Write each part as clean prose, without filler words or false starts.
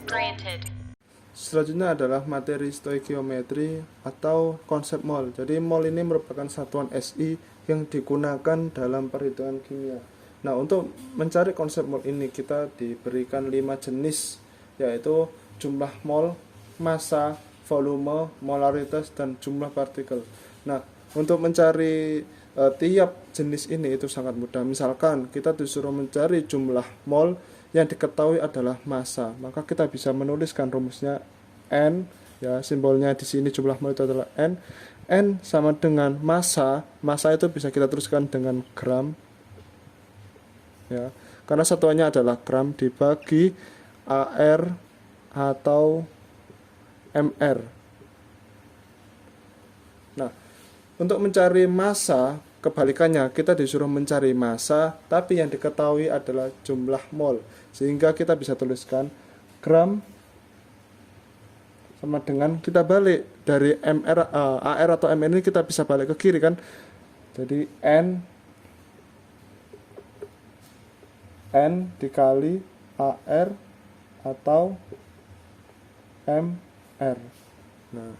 Granted. Selanjutnya adalah materi stoikiometri atau konsep mol. Jadi mol ini merupakan satuan SI yang digunakan dalam perhitungan kimia. Nah, untuk mencari konsep mol ini kita diberikan 5 jenis, yaitu jumlah mol, massa, volume, molaritas, dan jumlah partikel. Nah, untuk mencari tiap jenis ini itu sangat mudah. Misalkan kita disuruh mencari jumlah mol, yang diketahui adalah massa, maka kita bisa menuliskan rumusnya N, ya, simbolnya di sini jumlah mol itu adalah N. N sama dengan massa. Massa itu bisa kita teruskan dengan gram, ya, karena satuannya adalah gram dibagi AR atau MR. Nah, untuk mencari massa, kebalikannya, kita disuruh mencari massa, tapi yang diketahui adalah jumlah mol. Sehingga kita bisa tuliskan gram sama dengan, kita balik dari AR atau MN ini kita bisa balik ke kiri kan. Jadi N dikali AR atau MR. Nah,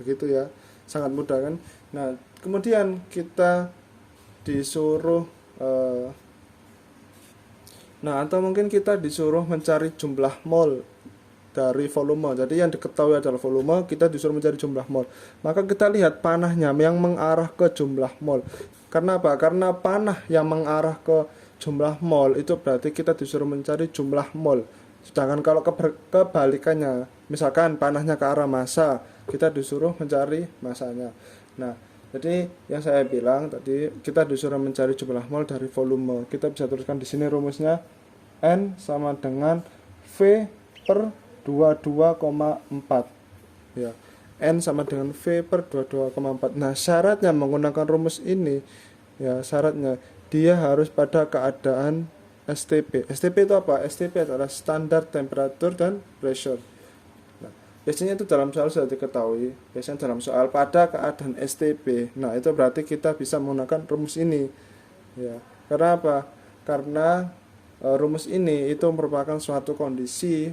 begitu ya. Sangat mudah kan. Nah, kemudian kita disuruh atau mungkin kita disuruh mencari jumlah mol dari volume. Jadi yang diketahui adalah volume, kita disuruh mencari jumlah mol. Maka kita lihat panahnya yang mengarah ke jumlah mol. Karena apa? Karena panah yang mengarah ke jumlah mol itu berarti kita disuruh mencari jumlah mol. Sedangkan kalau kebalikannya, misalkan panahnya ke arah massa, kita disuruh mencari massanya. Nah, jadi yang saya bilang tadi, kita disuruh mencari jumlah mol dari volume. Kita bisa tuliskan di sini rumusnya N sama dengan V per 22,4. Ya. N sama dengan V per 22,4. Nah, syaratnya menggunakan rumus ini, ya, syaratnya dia harus pada keadaan STP. STP itu apa? STP adalah standar temperature dan pressure. Nah, biasanya itu dalam soal sudah diketahui. Biasanya dalam soal pada keadaan STP. Nah, itu berarti kita bisa menggunakan rumus ini. Ya. Karena apa? Karena rumus ini itu merupakan suatu kondisi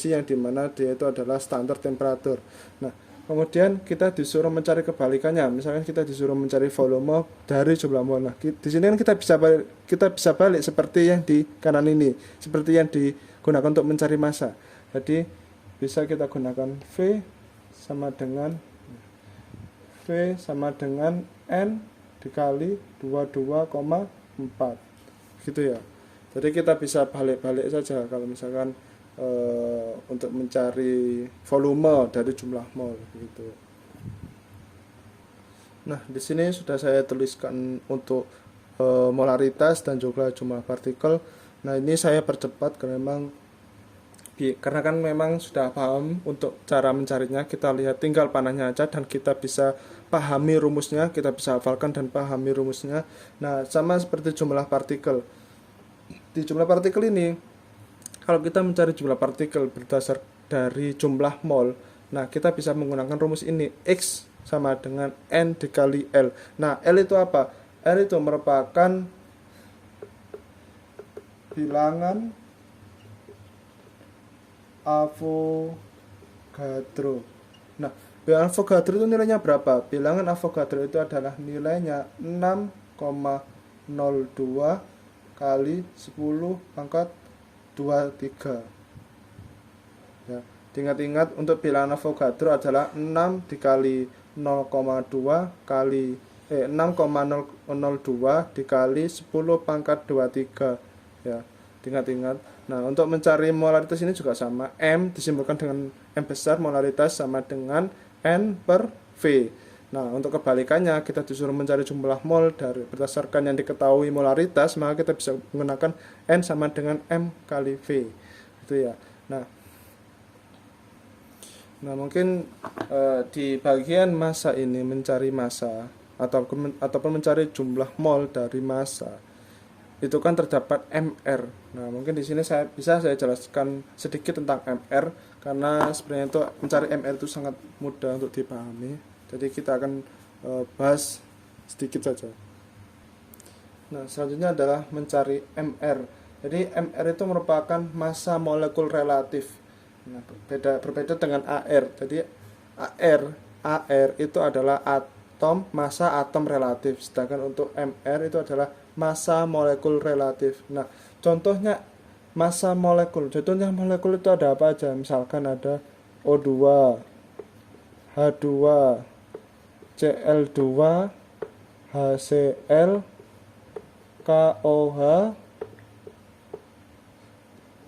yang dimana dia itu adalah standar temperatur. Nah, kemudian kita disuruh mencari kebalikannya. Misalkan kita disuruh mencari volume dari jumlah mol. Nah, di sini kan kita bisa balik seperti yang di kanan ini, seperti yang digunakan untuk mencari massa. Jadi bisa kita gunakan V sama dengan N dikali 22,4. Gitu ya. Jadi kita bisa balik-balik saja kalau misalkan untuk mencari volume dari jumlah mol gitu. Nah, di sini sudah saya tuliskan untuk molaritas dan juga jumlah partikel. Nah, ini saya percepat karena kan memang sudah paham untuk cara mencarinya. Kita lihat tinggal panahnya aja dan kita bisa pahami rumusnya, kita bisa hafalkan dan pahami rumusnya. Nah, sama seperti jumlah partikel. Di jumlah partikel ini, kalau kita mencari jumlah partikel berdasar dari jumlah mol, nah kita bisa menggunakan rumus ini, X sama dengan N dikali L. Nah, L itu apa? L itu merupakan bilangan Avogadro. Nah, bilangan Avogadro itu nilainya berapa? Bilangan Avogadro itu adalah nilainya 6,02 kali 10 pangkat 23. Ya, ingat-ingat untuk bilangan Avogadro adalah 6 dikali 0,2 kali 6,002 dikali 10 pangkat 23. Ya, ingat-ingat. Nah, untuk mencari molaritas ini juga sama. M disimbolkan dengan M besar, molaritas sama dengan N per V. Nah, untuk kebalikannya, kita disuruh mencari jumlah mol dari berdasarkan yang diketahui molaritas, maka kita bisa menggunakan N sama dengan M kali V. Itu ya. Nah, mungkin di bagian massa ini mencari massa ataupun mencari jumlah mol dari massa itu kan terdapat MR. Nah, mungkin di sini saya jelaskan sedikit tentang MR karena sebenarnya itu mencari MR itu sangat mudah untuk dipahami. Jadi kita akan bahas sedikit saja. Nah, selanjutnya adalah mencari MR. Jadi Mr itu merupakan massa molekul relatif. Nah, berbeda dengan AR. Jadi AR itu adalah massa atom relatif, sedangkan untuk Mr itu adalah massa molekul relatif. Nah, contohnya contohnya molekul itu ada apa aja? Misalkan ada O2, H2, Cl2, HCl, KOH,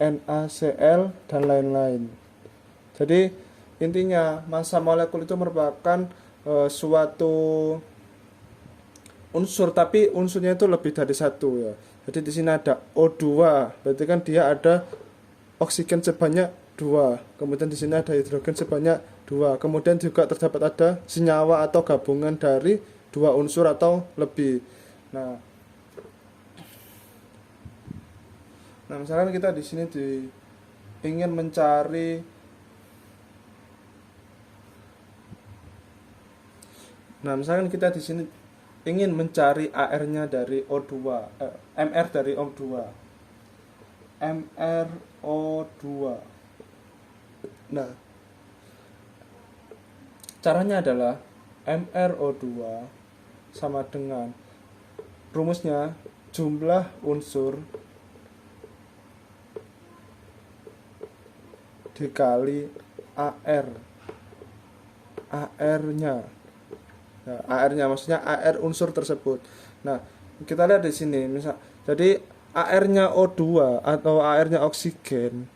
NaCl, dan lain-lain. Jadi intinya massa molekul itu merupakan suatu unsur, tapi unsurnya itu lebih dari satu ya. Jadi di sini ada O2, berarti kan dia ada oksigen sebanyak 2. Kemudian di sini ada hidrogen sebanyak 2. Kemudian juga terdapat ada senyawa atau gabungan dari 2 unsur atau lebih. Nah, misalkan kita di sini ingin mencari misalkan kita di sini ingin mencari AR-nya dari O2, MR dari O2. MrO2. Nah, caranya adalah MrO2 sama dengan rumusnya jumlah unsur dikali AR. AR-nya. Nah, AR-nya maksudnya AR unsur tersebut. Nah, kita lihat di sini misal. Jadi AR-nya O2 atau AR-nya oksigen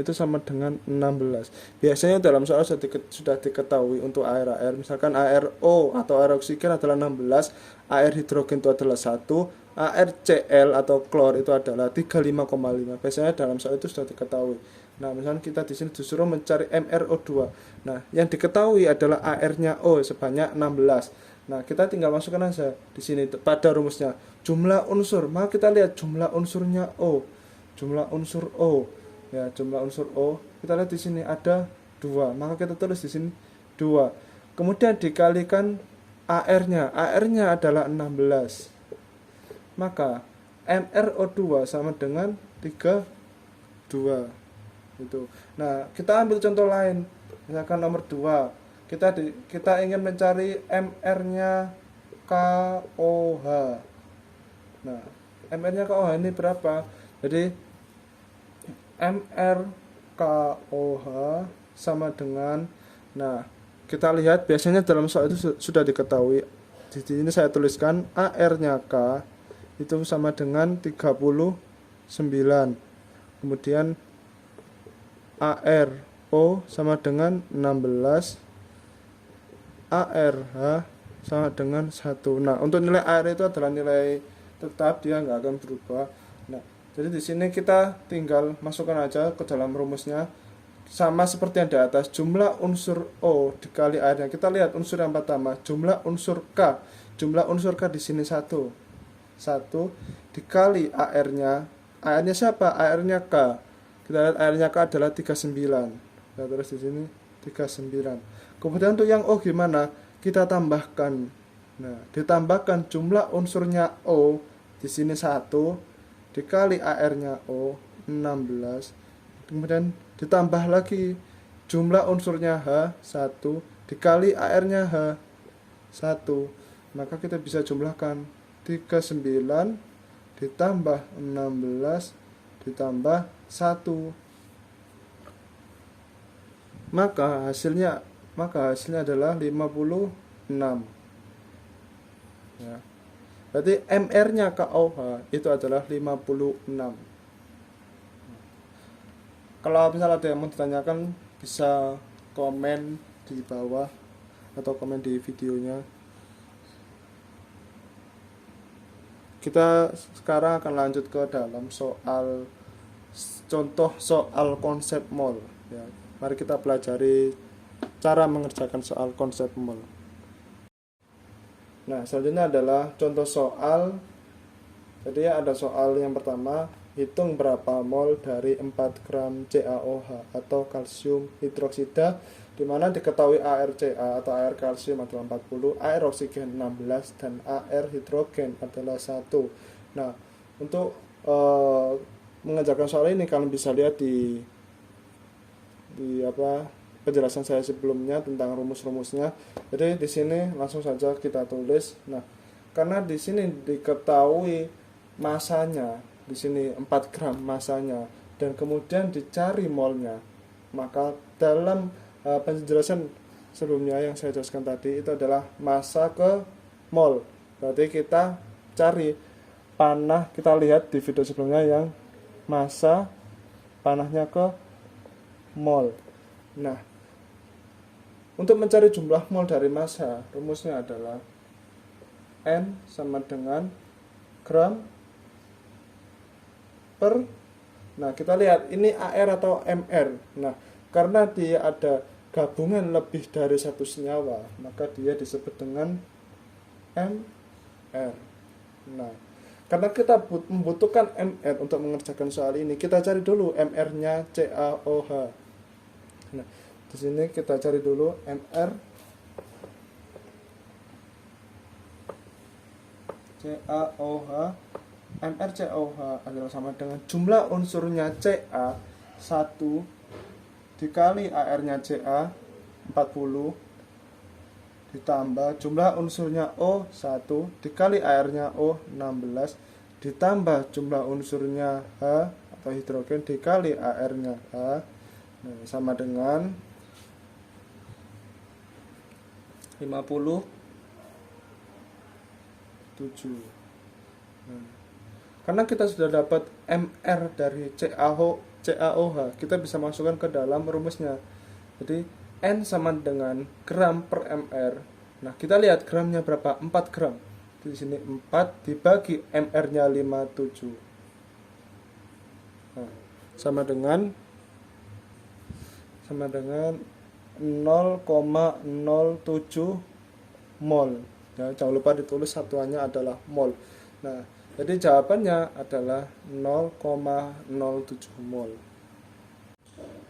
itu sama dengan 16. Biasanya dalam soal sudah diketahui untuk AR. Misalkan ARO atau air oksigen adalah 16, air hidrogen itu adalah 1, ArCl atau klor itu adalah 35,5. Biasanya dalam soal itu sudah diketahui. Nah, misalnya kita di sini disuruh mencari MrO2. Nah, yang diketahui adalah AR-nya O sebanyak 16. Nah, kita tinggal masukkan aja di sini pada rumusnya jumlah unsur. Maka kita lihat jumlah unsurnya O. Jumlah unsur O. Ya, jumlah unsur O. Kita lihat di sini ada 2. Maka kita tulis di sini 2. Kemudian dikalikan AR-nya. AR-nya adalah 16. Maka MrO2 sama dengan 32. Itu. Nah, kita ambil contoh lain. Misalkan nomor 2. Kita ingin mencari MR-nya KOH. Nah, MR-nya KOH ini berapa? Jadi MR KOH sama dengan, nah, kita lihat biasanya dalam soal itu sudah diketahui. Di sini saya tuliskan AR-nya K itu sama dengan 39. Kemudian ARO sama dengan 16, ARH sama dengan 1. Nah, untuk nilai AR itu adalah nilai tetap, dia nggak akan berubah. Nah, jadi di sini kita tinggal masukkan aja ke dalam rumusnya sama seperti yang di atas, jumlah unsur O dikali AR-nya. Kita lihat unsur yang pertama, jumlah unsur K. Jumlah unsur K di sini 1 dikali AR-nya. AR-nya siapa? AR-nya K. Kita lihat AR-nya K adalah 39. Kita tulis di sini 39. Kemudian untuk yang O gimana? Kita tambahkan. Nah, ditambahkan jumlah unsurnya O di sini 1 dikali AR-nya O 16. Kemudian ditambah lagi jumlah unsurnya H 1 dikali AR-nya H 1. Maka kita bisa jumlahkan 39 ditambah 16 ditambah 1. Maka hasilnya adalah 56. Ya. Berarti MR-nya KOH itu adalah 56. Kalau misalnya ada yang mau ditanyakan, bisa komen di bawah atau komen di videonya. Kita sekarang akan lanjut ke dalam contoh soal konsep mol. Ya, mari kita pelajari cara mengerjakan soal konsep mol. Nah, selanjutnya adalah contoh soal. Jadi ada soal yang pertama, hitung berapa mol dari 4 gram CaOH atau kalsium hidroksida, di mana diketahui ArCa atau air kalsium adalah 40, air oksigen 16, dan air hidrogen adalah 1. Nah, untuk eh, mengerjakan soal ini, kalian bisa lihat di penjelasan saya sebelumnya tentang rumus-rumusnya. Jadi di sini langsung saja kita tulis. Nah, karena di sini diketahui masanya, di sini 4 gram masanya, dan kemudian dicari molnya, maka dalam penjelasan sebelumnya yang saya jelaskan tadi itu adalah massa ke mol. Berarti kita cari panah, kita lihat di video sebelumnya yang massa panahnya ke mol. Nah, untuk mencari jumlah mol dari massa, rumusnya adalah N sama dengan gram per. Nah, kita lihat ini AR atau MR. Nah, karena dia ada gabungan lebih dari satu senyawa, maka dia disebut dengan MR. Nah, karena kita membutuhkan MR untuk mengerjakan soal ini, kita cari dulu MR-nya CaOH. Nah, di sini kita cari dulu MR CaOH. MR CaOH adalah sama dengan jumlah unsurnya Ca 1 dikali AR-nya Ca 40 ditambah jumlah unsurnya O 1 dikali AR-nya O 16 ditambah jumlah unsurnya H atau hidrogen dikali AR-nya H. Nah, sama dengan 57. Nah, karena kita sudah dapat MR dari CaOH, kita bisa masukkan ke dalam rumusnya. Jadi N sama dengan gram per MR. Nah, kita lihat gramnya berapa? 4 gram. Di sini 4 dibagi MR-nya 57. Nah, sama dengan 0,07 mol. Ya, jangan lupa ditulis satuannya adalah mol. Nah, jadi jawabannya adalah 0,07 mol.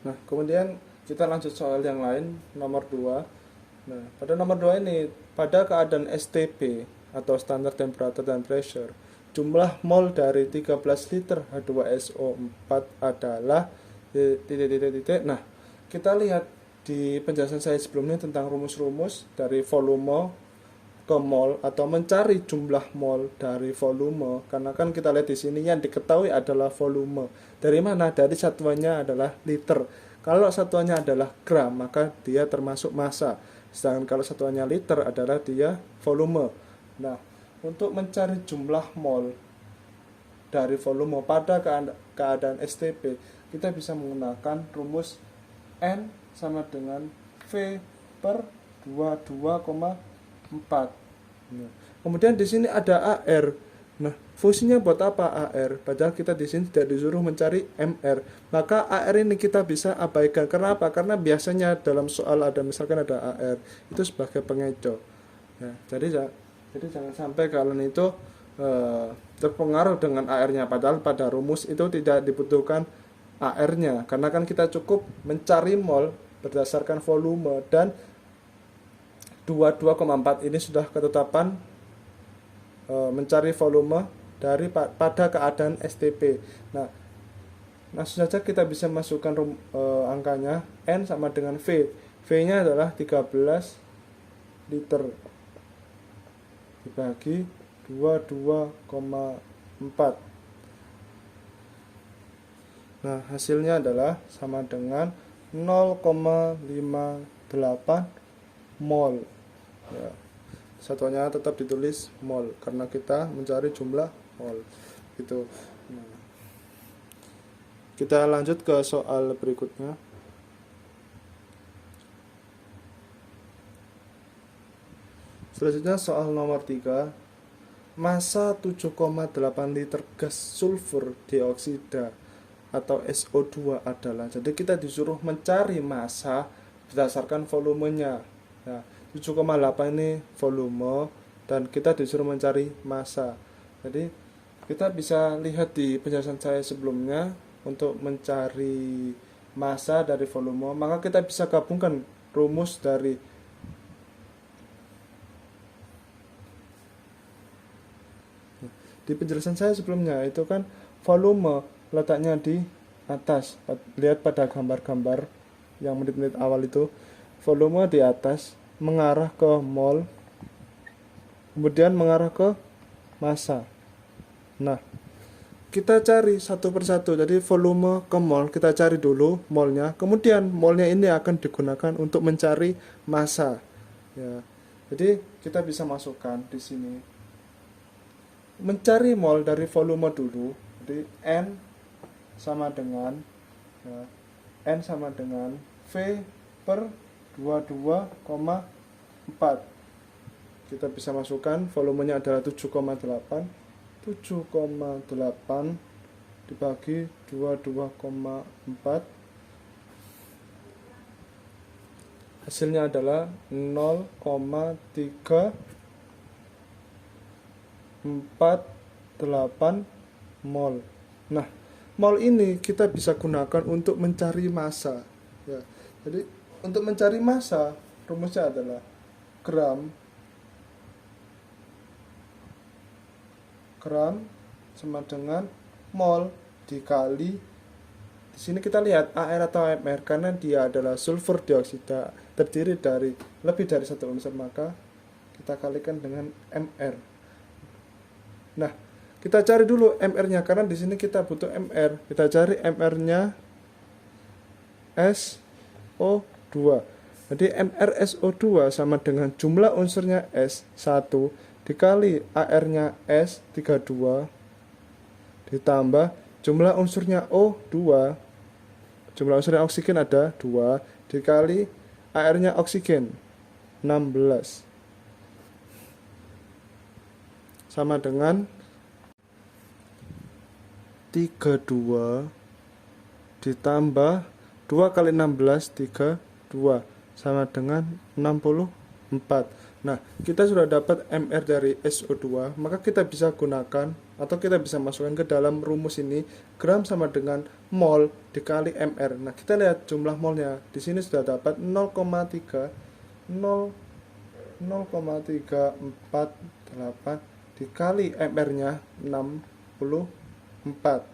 Nah, kemudian kita lanjut soal yang lain, nomor 2. Nah, pada nomor 2 ini, pada keadaan STP atau standar temperature dan pressure, jumlah mol dari 13 liter H2SO4 adalah titik. Nah, kita lihat di penjelasan saya sebelumnya tentang rumus-rumus dari volume ke mol atau mencari jumlah mol dari volume. Karena kan kita lihat di sini yang diketahui adalah volume. Dari mana? Dari satuannya adalah liter. Kalau satuannya adalah gram, maka dia termasuk massa. Sedangkan kalau satuannya liter adalah dia volume. Nah, untuk mencari jumlah mol dari volume pada keadaan STP, kita bisa menggunakan rumus N sama dengan V per 22,4. Nah, kemudian di sini ada AR. Nah, fungsinya buat apa AR? Padahal kita di sini tidak disuruh mencari MR. Maka AR ini kita bisa abaikan. Kenapa? Karena biasanya dalam soal ada misalkan ada AR itu sebagai pengecoh. Nah, jadi jangan sampai kalian itu terpengaruh dengan AR-nya. Padahal pada rumus itu tidak dibutuhkan AR-nya. Karena kan kita cukup mencari mol berdasarkan volume, dan 22,4 ini sudah ketetapan mencari volume dari pada keadaan STP. Nah, langsung saja kita bisa masukkan angkanya. N sama dengan V. V-nya adalah 13 liter dibagi 22,4. Nah, hasilnya adalah sama dengan 0,58 mol. Ya, satuannya tetap ditulis mol karena kita mencari jumlah mol gitu. Nah, kita lanjut ke soal berikutnya. Selanjutnya soal nomor 3. Massa 7,8 liter gas sulfur dioksida atau SO2 adalah. Jadi kita disuruh mencari massa berdasarkan volumenya. Nah, 7,8 ini volume dan kita disuruh mencari massa. Jadi kita bisa lihat di penjelasan saya sebelumnya, untuk mencari massa dari volume, maka kita bisa gabungkan rumus dari di penjelasan saya sebelumnya itu kan volume letaknya di atas. Lihat pada gambar-gambar yang menit-menit awal itu, volume di atas mengarah ke mol, kemudian mengarah ke massa. Nah, kita cari satu persatu. Jadi volume ke mol, kita cari dulu molnya, kemudian molnya ini akan digunakan untuk mencari massa. Ya, jadi kita bisa masukkan di sini mencari mol dari volume dulu. Jadi N sama dengan ya, N sama dengan V per 22,4. Kita bisa masukkan volumenya adalah 7,8 dibagi 22,4, hasilnya adalah 0,348 mol. Nah, mol ini kita bisa gunakan untuk mencari massa ya. Jadi untuk mencari massa rumusnya adalah gram sama dengan mol dikali, di sini kita lihat AR atau AMR karena dia adalah sulfur dioksida terdiri dari lebih dari satu unsur, maka kita kalikan dengan MR. Nah, kita cari dulu MR-nya karena di sini kita butuh MR. Kita cari MR-nya SO2. Jadi MrSO2 sama dengan jumlah unsurnya S1 dikali AR-nya S32 ditambah jumlah unsurnya O2, jumlah unsurnya oksigen ada 2 dikali AR-nya oksigen 16 sama dengan 32 ditambah 2 kali 16 32 sama dengan 64. Nah, kita sudah dapat MR dari SO2, maka kita bisa gunakan atau kita bisa masukkan ke dalam rumus ini gram sama dengan mol dikali MR. Nah, kita lihat jumlah molnya. Di sini sudah dapat 0,348 dikali MR-nya 64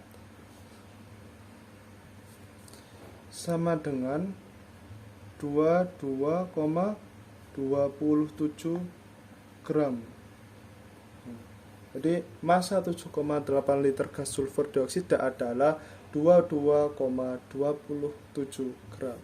sama dengan 22,27 gram. Jadi massa 7,8 liter gas sulfur dioksida adalah 22,27 gram.